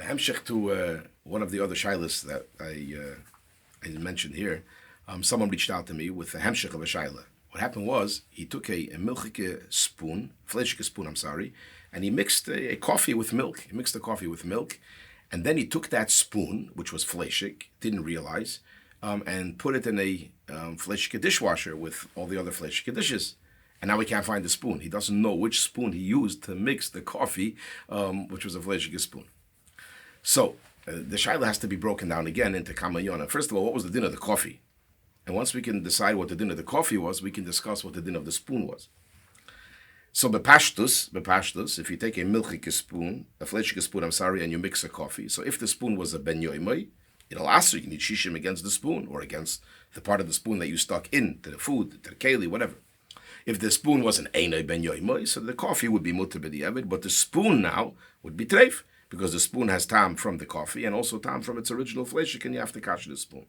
The hemshech to one of the other shilas that I mentioned here, someone reached out to me with the hemshech of a shaila. What happened was he took a milchike spoon, fleshike spoon, and he mixed a coffee with milk. He mixed the coffee with milk, and then he took that spoon, which was fleshik, didn't realize, and put it in a fleshike dishwasher with all the other fleshike dishes. And now he can't find the spoon. He doesn't know which spoon he used to mix the coffee, which was a fleshike spoon. So the shaila has to be broken down again into kamayona. First of all, what was the din of the coffee? And once we can decide what the din of the coffee was, we can discuss what the din of the spoon was. So bepashtus, if you take a milchike spoon, a fleshike spoon, and you mix a coffee. So if the spoon was a ben yoimai, it'll ask you need shishim against the spoon or against the part of the spoon that you stuck into the food, to the keli, whatever. If the spoon was an einay ben yoimai, so the coffee would be mutter b'diavad, but the spoon now would be treif, because the spoon has tam from the coffee and also tam from its original fleshik, and you have to catch the spoon.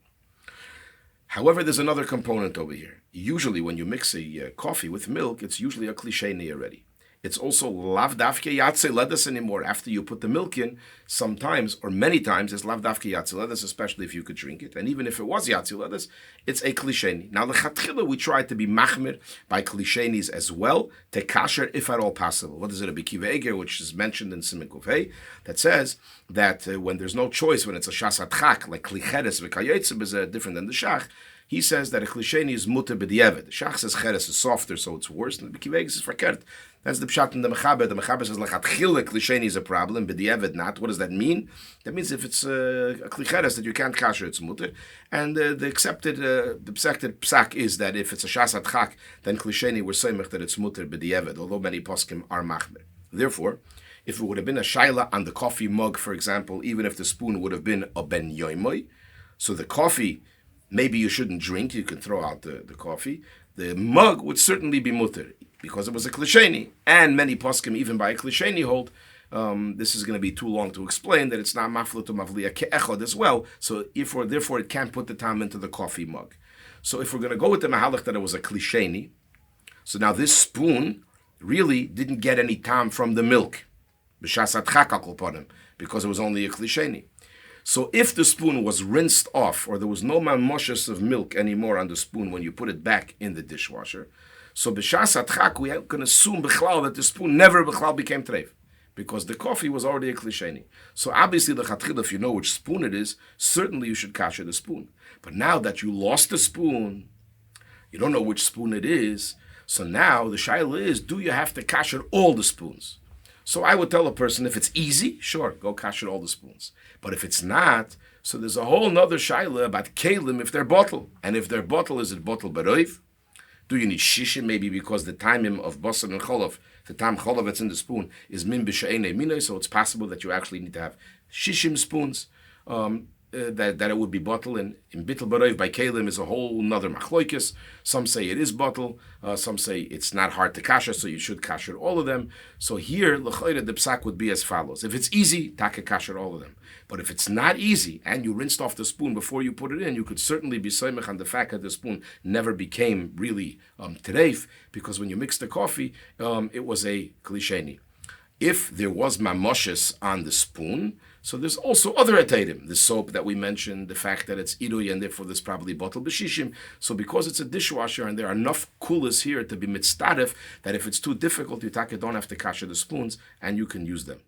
However, there's another component over here. Usually when you mix a coffee with milk, it's usually a Kli Sheini already. It's also lav dafke yatze ledes anymore. After you put the milk in, sometimes or many times it's lav dafke yatze ledes, especially if you could drink it. And even if it was yatze ledes, it's a Kli Sheini. Now the chatchila, we try to be machmir by Kli Sheinis as well, to kasher if at all possible. What is it, a Bikiva Eger, which is mentioned in Siman Kuf Hey, that says that when there's no choice, when it's a shasat chak, like Kli Cheres v'kayetzib is different than the shach, he says that a Kli Sheini is mutter b'diavad. The shach says cheres is softer, so it's worse, and the Bikiva Eger is verkehrt. That's the pshat in the mechaber. The mechaber says lechatchila Kli Sheini is a problem, b'diavad not. What does that mean? That means if it's a Kli Cheres that you can't kasher, it's mutter. And the accepted, the psak is that if it's a shasat chak, then Kli Sheini we're saying that it's mutter b'diavad, although many poskim are machmer. Therefore, if it would have been a shaila on the coffee mug, for example, even if the spoon would have been a ben yoimoy, so the coffee, maybe you shouldn't drink, you can throw out the coffee, the mug would certainly be mutter, because it was a Kli Sheini, and many poskim, even by a Kli Sheini, hold, this is going to be too long to explain, that it's not mafla to mavliya ke'echod as well, so therefore it can't put the tam into the coffee mug. So if we're going to go with the mahalach that it was a Kli Sheini, so now this spoon really didn't get any tam from the milk, because it was only a Kli Sheini. So if the spoon was rinsed off, or there was no mamoshes of milk anymore on the spoon when you put it back in the dishwasher, so b'shas atchak we can assume b'chlal that the spoon never b'chlal became treif, because the coffee was already a Kli Sheini. So obviously the chatchil, if you know which spoon it is, certainly you should kasher the spoon. But now that you lost the spoon, you don't know which spoon it is, so now the shaila is, do you have to kasher all the spoons? So I would tell a person, if it's easy, sure, go kasher all the spoons. But if it's not, so there's a whole nother shaila about kelim if they're bottle. And if their bottle, is it bottle baroiv? Do you need shishim? Maybe because the timing of basar and cholov, the time cholov that's in the spoon, is min b'she'enei minoi, so it's possible that you actually need to have shishim spoons, that it would be bottle. And in bittel baroiv by kelim is a whole nother machloikis. Some say it is bottle, some say it's not hard to kasher, so you should kasher all of them. So here, l'chayre, the psak would be as follows. If it's easy, taka kasher all of them. But if it's not easy, and you rinsed off the spoon before you put it in, you could certainly be soymech on the fact that the spoon never became really tereif, because when you mix the coffee, it was a Kli Sheini. If there was mamoshes on the spoon, so there's also other etaydim, the soap that we mentioned, the fact that it's iruy, and therefore there's probably bottle b'shishim. So because it's a dishwasher and there are enough coolers here to be mitzdaref, that if it's too difficult, you don't have to kasher the spoons and you can use them.